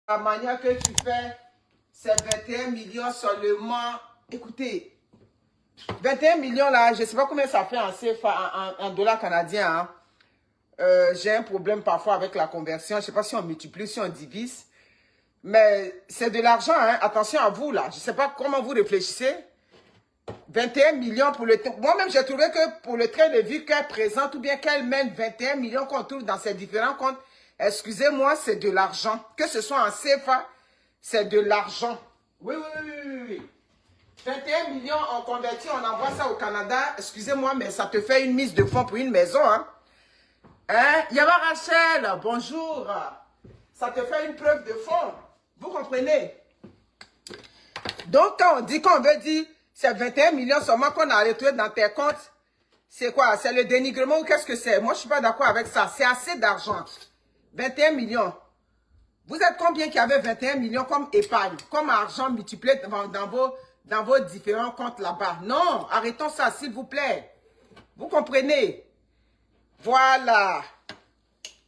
la manière que tu fais, c'est 21 millions seulement. Écoutez, 21 millions là, je ne sais pas combien ça fait en CFA, en dollars canadiens. Hein. J'ai un problème parfois avec la conversion. Je ne sais pas si on multiplie, si on divise. Mais c'est de l'argent, hein. Attention à vous là. Je ne sais pas comment vous réfléchissez. 21 millions pour le... Moi-même, j'ai trouvé que pour le train de vie qu'elle présente ou bien qu'elle mène 21 millions qu'on trouve dans ses différents comptes, excusez-moi, c'est de l'argent. Que ce soit en CFA, c'est de l'argent. Oui, oui, oui, oui, oui. 21 millions, on convertit, on envoie ça au Canada. Excusez-moi, mais ça te fait une mise de fonds pour une maison, hein. Hein? Yama Rachel, bonjour. Ça te fait une preuve de fonds. Vous comprenez? Donc, quand on dit qu'on veut dire, c'est 21 millions seulement qu'on a retrouvé dans tes comptes, c'est quoi? C'est le dénigrement ou qu'est-ce que c'est? Moi, je ne suis pas d'accord avec ça. C'est assez d'argent. 21 millions. Vous êtes combien qui avait 21 millions comme épargne, comme argent multiplié dans vos différents comptes là-bas? Non, arrêtons ça, s'il vous plaît. Vous comprenez? Voilà.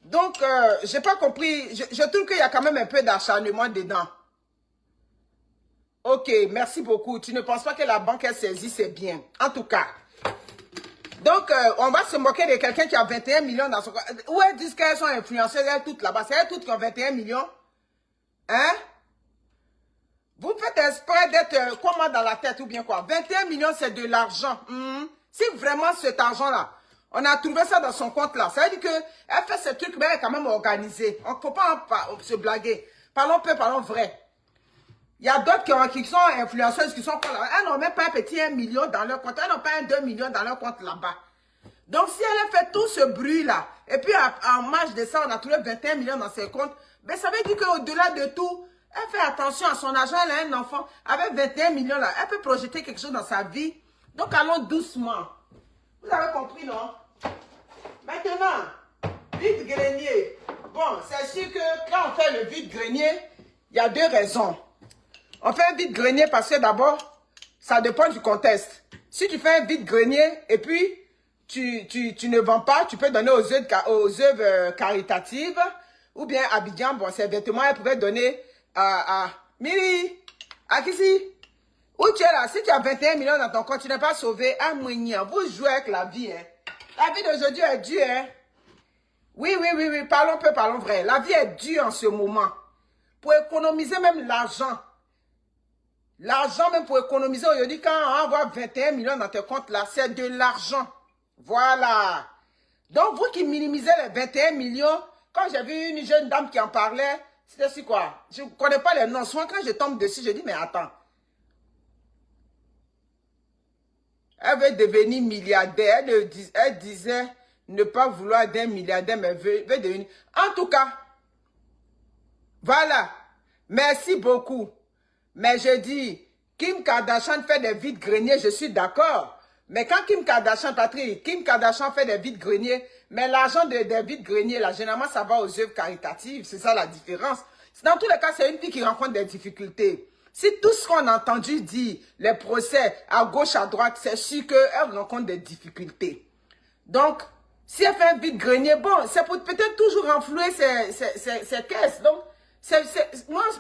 Donc, je n'ai pas compris. Je trouve qu'il y a quand même un peu d'acharnement dedans. Ok, merci beaucoup. Tu ne penses pas que la banque a saisi, c'est bien. En tout cas. Donc, on va se moquer de quelqu'un qui a 21 millions dans son compte. Où elles disent qu'elles sont influenceuses, elles toutes là-bas. C'est elles toutes qui ont 21 millions. Hein? Vous faites exprès d'être comment dans la tête ou bien quoi? 21 millions, c'est de l'argent. Si vraiment cet argent-là, on a trouvé ça dans son compte-là, ça veut dire qu'elle fait ce truc, mais elle est quand même organisée. Il ne faut pas se blaguer. Parlons peu, parlons vrai. Il y a d'autres qui sont influenceuses, qui sont là. Elles n'ont même pas un petit 1 million dans leur compte. Elles n'ont pas un 2 millions dans leur compte là-bas. Donc, si elle a fait tout ce bruit-là, et puis en marge de ça, on a trouvé 21 millions dans ses comptes, ben, ça veut dire qu'au-delà de tout, elle fait attention à son argent. Elle a un enfant avec 21 millions là. Elle peut projeter quelque chose dans sa vie. Donc, allons doucement. Vous avez compris, non? Maintenant, vide-grenier. Bon, c'est sûr que quand on fait le vide-grenier, il y a deux raisons. On fait un vide-grenier parce que d'abord, ça dépend du contexte. Si tu fais un vide-grenier et puis tu ne vends pas, tu peux donner aux œuvres caritatives ou bien à Abidjan, bon, ces vêtements, elle pouvait donner à Miri, à Kissi. Où tu es là, si tu as 21 millions dans ton compte, tu n'es pas sauvé à Moignan. Vous jouez avec la vie, hein. La vie d'aujourd'hui est dure, hein. Oui, oui, oui, oui, parlons peu, parlons vrai. La vie est dure en ce moment. Pour économiser même l'argent. L'argent même pour économiser aujourd'hui, quand on envoie 21 millions dans tes comptes là, c'est de l'argent. Voilà. Donc, vous qui minimisez les 21 millions, quand j'ai vu une jeune dame qui en parlait, c'était sur quoi? Je ne connais pas les noms. Souvent, quand je tombe dessus, je dis, mais attends. Elle veut devenir milliardaire. Elle disait ne pas vouloir d'un milliardaire, mais veut devenir. En tout cas, voilà. Merci beaucoup. Mais je dis, Kim Kardashian fait des vides-greniers, je suis d'accord. Mais quand Kim Kardashian, Patrick, Kim Kardashian fait des vides-greniers, mais l'argent des vides-greniers, là, généralement, ça va aux œuvres caritatives. C'est ça la différence. Dans tous les cas, c'est une fille qui rencontre des difficultés. Si tout ce qu'on a entendu dire, les procès à gauche, à droite, c'est sûr qu'elle rencontre des difficultés. Donc, si elle fait un vide-grenier, bon, c'est pour peut-être toujours renflouer ses caisses. Donc,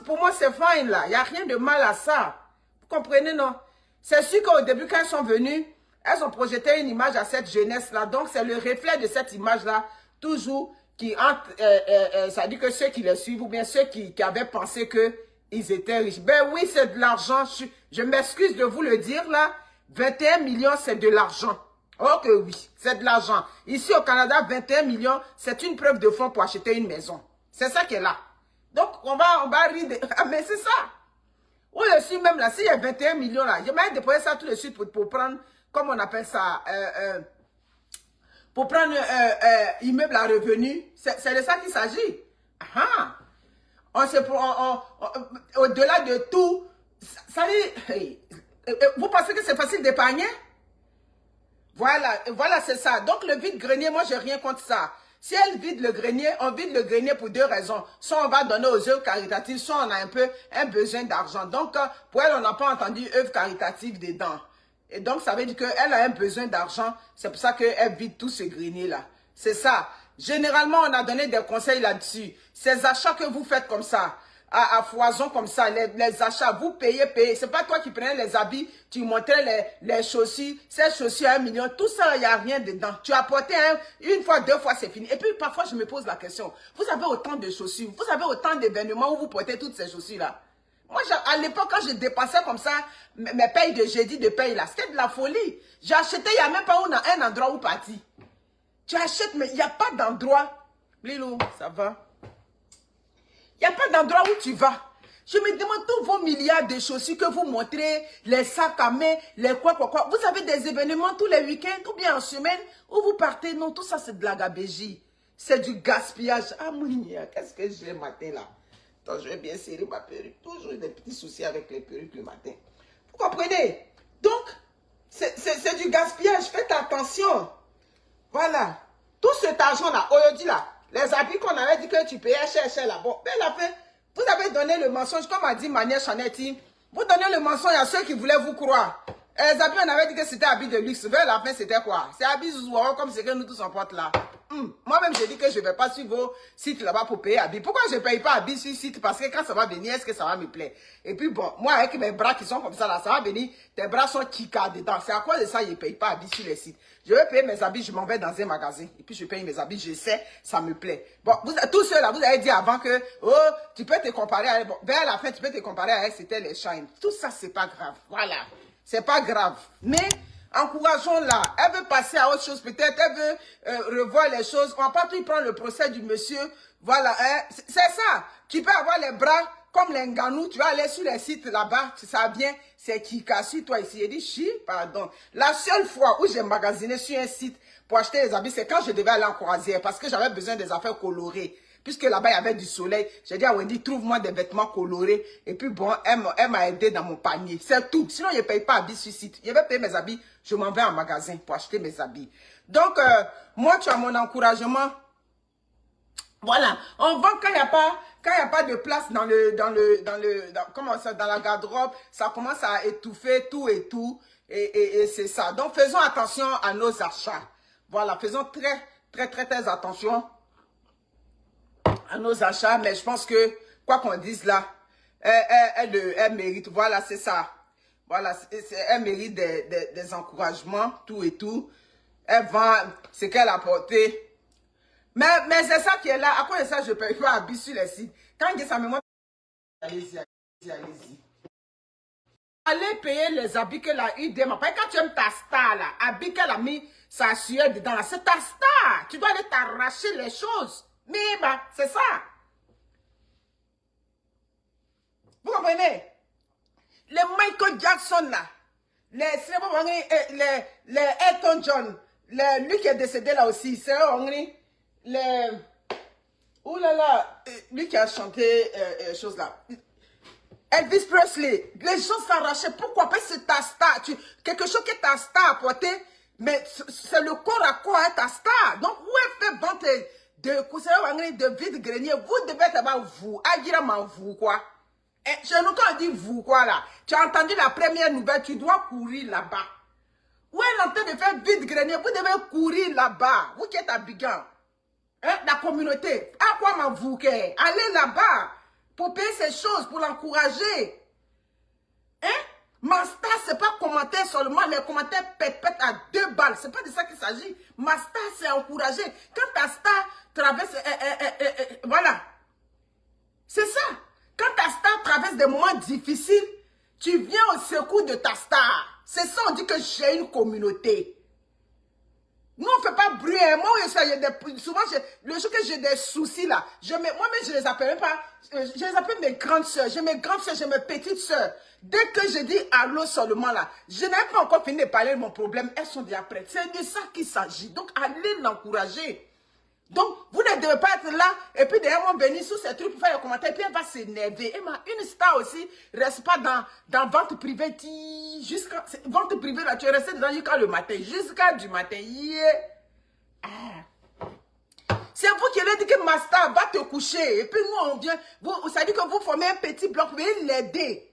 pour moi, c'est fine là. Il n'y a rien de mal à ça. Vous comprenez, non? C'est sûr qu'au début, quand elles sont venues, elles ont projeté une image à cette jeunesse-là. Donc, c'est le reflet de cette image-là, toujours, qui entre, ça dit que ceux qui les suivent, ou bien ceux qui avaient pensé qu'ils étaient riches. Ben oui, c'est de l'argent. Je m'excuse de vous le dire là. 21 millions, c'est de l'argent. Oh que oui, c'est de l'argent. Ici au Canada, 21 millions, c'est une preuve de fonds pour acheter une maison. C'est ça qui est là. Donc, on va rire de... Ah, mais c'est ça. Où je suis même là, s'il y a 21 millions là, je vais déposer ça tout de suite pour prendre, comme on appelle ça, pour prendre immeuble à revenu. C'est de ça qu'il s'agit. Au-delà de tout, ça dit, vous pensez que c'est facile d'épargner? Voilà, voilà, c'est ça. Donc, le vide-grenier, moi, j'ai rien contre ça. Si elle vide le grenier, on vide le grenier pour deux raisons. Soit on va donner aux œuvres caritatives, soit on a un besoin d'argent. Donc, pour elle, on n'a pas entendu œuvres caritatives dedans. Et donc, ça veut dire qu'elle a un besoin d'argent. C'est pour ça qu'elle vide tout ce grenier-là. C'est ça. Généralement, on a donné des conseils là-dessus. Ces achats que vous faites comme ça, à foison comme ça, les achats, vous payez. C'est pas toi qui prenais les habits, tu montrais les chaussures, ces chaussures à 1 million, tout ça, il n'y a rien dedans. Tu as porté une fois, 2 fois, c'est fini. Et puis parfois, je me pose la question, vous avez autant de chaussures, vous avez autant d'événements où vous portez toutes ces chaussures-là. Moi, à l'époque, quand je dépensais comme ça, mes payes de jeudi, de paye là, c'était de la folie. J'ai acheté, il n'y a même pas un endroit où partir. Tu achètes, mais il n'y a pas d'endroit. Lilou, ça va? Il n'y a pas d'endroit où tu vas. Je me demande tous vos milliards de chaussures que vous montrez, les sacs à main, les quoi. Vous avez des événements tous les week-ends ou bien en semaine où vous partez. Non, tout ça, c'est de la gabégie. C'est du gaspillage. Ah, mon Dieu, qu'est-ce que j'ai le matin là? Attends, je vais bien serrer ma perruque. Toujours des petits soucis avec les perruques le matin. Vous comprenez? Donc, c'est du gaspillage. Faites attention. Voilà. Tout cet argent-là, aujourd'hui là, les habits qu'on avait dit que tu payais cher là. Bon, mais la fin, vous avez donné le mensonge, comme a dit Manière Chanetti. Vous donnez le mensonge à ceux qui voulaient vous croire. Les habits, on avait dit que c'était habits de luxe. Vers la fin, c'était quoi? C'est habits Zouzouaro comme ce que nous tous on porte là. Moi-même, j'ai dit que je ne vais pas suivre vos sites là-bas pour payer habits. Pourquoi je ne paye pas habits sur site? Parce que quand ça va venir, est-ce que ça va me plaire? Et puis bon, moi, avec mes bras qui sont comme ça là, ça va venir. Tes bras sont kika dedans. C'est à cause de ça, je ne paye pas habits sur les sites. Je vais payer mes habits, je m'en vais dans un magasin. Et puis je paye mes habits, je sais, ça me plaît. Bon, tous ceux là, vous avez dit avant que, oh, tu peux te comparer à, bon, vers la fin, tu peux te comparer à, c'était les Shine. Tout ça, c'est pas grave. Voilà. C'est pas grave. Mais, encourageons-la. Elle veut passer à autre chose. Peut-être, elle veut revoir les choses. On va pas tout prendre le procès du monsieur. Voilà. Hein. C'est ça. Tu peux avoir les bras comme les Nganou. Tu vas aller sur les sites là-bas. Ça vient. C'est qui casse toi ici. Il dit, chi, pardon. La seule fois où j'ai magasiné sur un site pour acheter les habits, c'est quand je devais aller en croisière. Parce que j'avais besoin des affaires colorées. Puisque là-bas, il y avait du soleil. J'ai dit à Wendy, trouve-moi des vêtements colorés. Et puis bon, elle m'a aidé dans mon panier. C'est tout. Sinon, je ne paye pas habits sur site. Je vais payer mes habits. Je m'en vais en magasin pour acheter mes habits. Donc, moi, tu as mon encouragement. Voilà. On vend quand il n'y a pas de place dans la garde-robe. Ça commence à étouffer tout et tout. Et c'est ça. Donc, faisons attention à nos achats. Voilà. Faisons très attention à nos achats, mais je pense que, quoi qu'on dise là, elle mérite, voilà, c'est ça. Voilà, elle mérite des encouragements, tout et tout. Elle vend ce qu'elle a porté. Mais c'est ça qui est là. À cause de ça, je ne paye pas habits sur les sites. Quand il dit ça, mais moi, allez-y. Allez payer les habits qu'elle a eu demain. Parce que quand tu aimes ta star là, habits qu'elle a mis sa sueur dedans là, c'est ta star. Tu dois aller t'arracher les choses. Mais bah, c'est ça. Vous comprenez? Les Michael Jackson là, les Elton John, lui qui est décédé là aussi, c'est les... Ouh là là, lui qui a chanté chose là. Elvis Presley, les gens s'arrachaient. Pourquoi? Parce que c'est ta star. Quelque chose que ta star a porté, mais c'est le corps à corps à ta star. Donc, où est fait vente de vide-grenier? Vous devez être vous. Aguirama vous, quoi. Chez nous, quand on dit vous, quoi, là. Tu as entendu la première nouvelle, tu dois courir là-bas. Où est en train de faire vide-grenier? Vous devez courir là-bas. Vous qui êtes à Bigan. Hein, la communauté. À quoi m'en vous, allez là-bas. Pour payer ces choses, pour l'encourager. Hein? Ma star, c'est pas commenter seulement, mais commenter pète à 2 balles. C'est pas de ça qu'il s'agit. Ma star, c'est encourager. Quand ta star traverse... voilà. C'est ça. Quand ta star traverse des moments difficiles, tu viens au secours de ta star. C'est ça, on dit que j'ai une communauté. Nous, on ne fait pas bruit. Moi, souvent, le jour que j'ai des soucis là, moi-même, je les appelle même pas. Je les appelle mes grandes soeurs. J'ai mes grandes soeurs, j'ai mes petites soeurs. Dès que je dis allô seulement là, je n'ai pas encore fini de parler de mon problème. Elles sont déjà prêtes. C'est de ça qu'il s'agit. Donc, allez l'encourager. Donc, vous ne devez pas être là et puis derrière moi venir sous ces trucs pour faire les commentaires et puis elle va s'énerver. Et une star aussi, reste pas dans vente privée. Jusqu'à vente privée là, tu es resté dedans jusqu'à le matin. Jusqu'à du matin. Yeah. C'est vous qui avez dit que ma star va te coucher. Et puis nous, on vient. Ça dit que vous formez un petit bloc. Vous pouvez l'aider.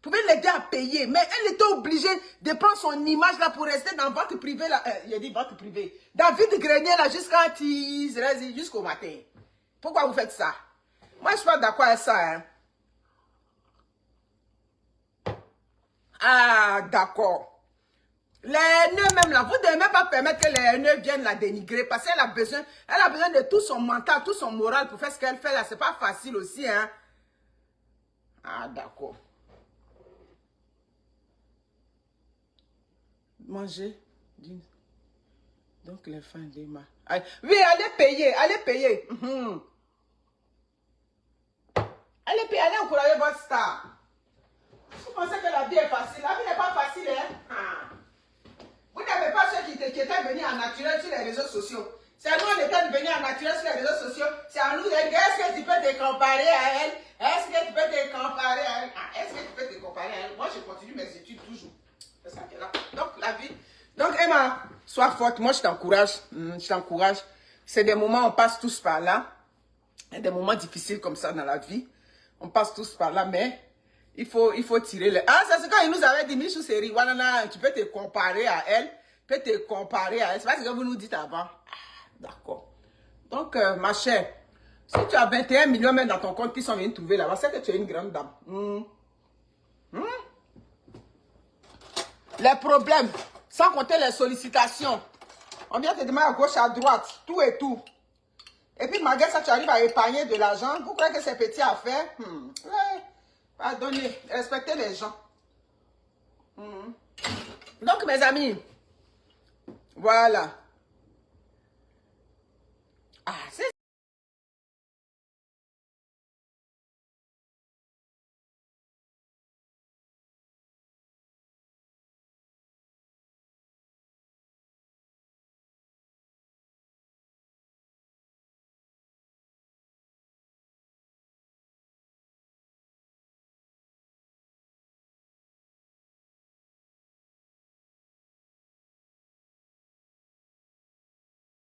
Vous pouvez l'aider à payer. Mais elle était obligée de prendre son image là pour rester dans vente privée là. Il a dit vente privée. Dans vide-grenier là jusqu'au matin. Pourquoi vous faites ça? Moi, je suis pas d'accord avec ça. Hein. Ah, d'accord. Les haineux même là, vous ne devez même pas permettre que les haineux viennent la dénigrer parce qu'elle a besoin de tout son mental, tout son moral pour faire ce qu'elle fait là. C'est pas facile aussi, hein. Ah, d'accord. Manger. Donc les fins des mains. Oui, allez payer, allez payer. Allez payer, allez encourager votre star. Vous pensez que la vie est facile? La vie n'est pas facile, hein? Ah. Vous n'avez pas ceux qui étaient venus en naturel sur les réseaux sociaux. C'est à nous, on était venus en naturel sur les réseaux sociaux. C'est à nous, est-ce que tu peux te comparer à elle? Est-ce que tu peux te comparer à elle? Ah, est-ce que tu peux te comparer à elle? Moi, je continue mes études toujours. C'est ça qui est là. Donc, la vie. Donc, Emma, sois forte. Moi, je t'encourage. Je t'encourage. C'est des moments, on passe tous par là. Il y a des moments difficiles comme ça dans la vie. On passe tous par là, mais il faut tirer les... Ah, c'est ce qu'il nous avait dit, Michou Seri, tu peux te comparer à elle. Tu peux te comparer à elle. C'est pas ce que vous nous dites avant. Ah, d'accord. Donc, ma chère, si tu as 21 millions même dans ton compte qui sont venus trouver là-bas, c'est que tu es une grande dame. Les problèmes, sans compter les sollicitations. On vient te demander à gauche, à droite, tout et tout. Et puis, malgré ça, tu arrives à épargner de l'argent. Vous croyez que c'est petit à faire? Ouais. Pardonnez, respectez les gens. Donc, mes amis, voilà. Ah, c'est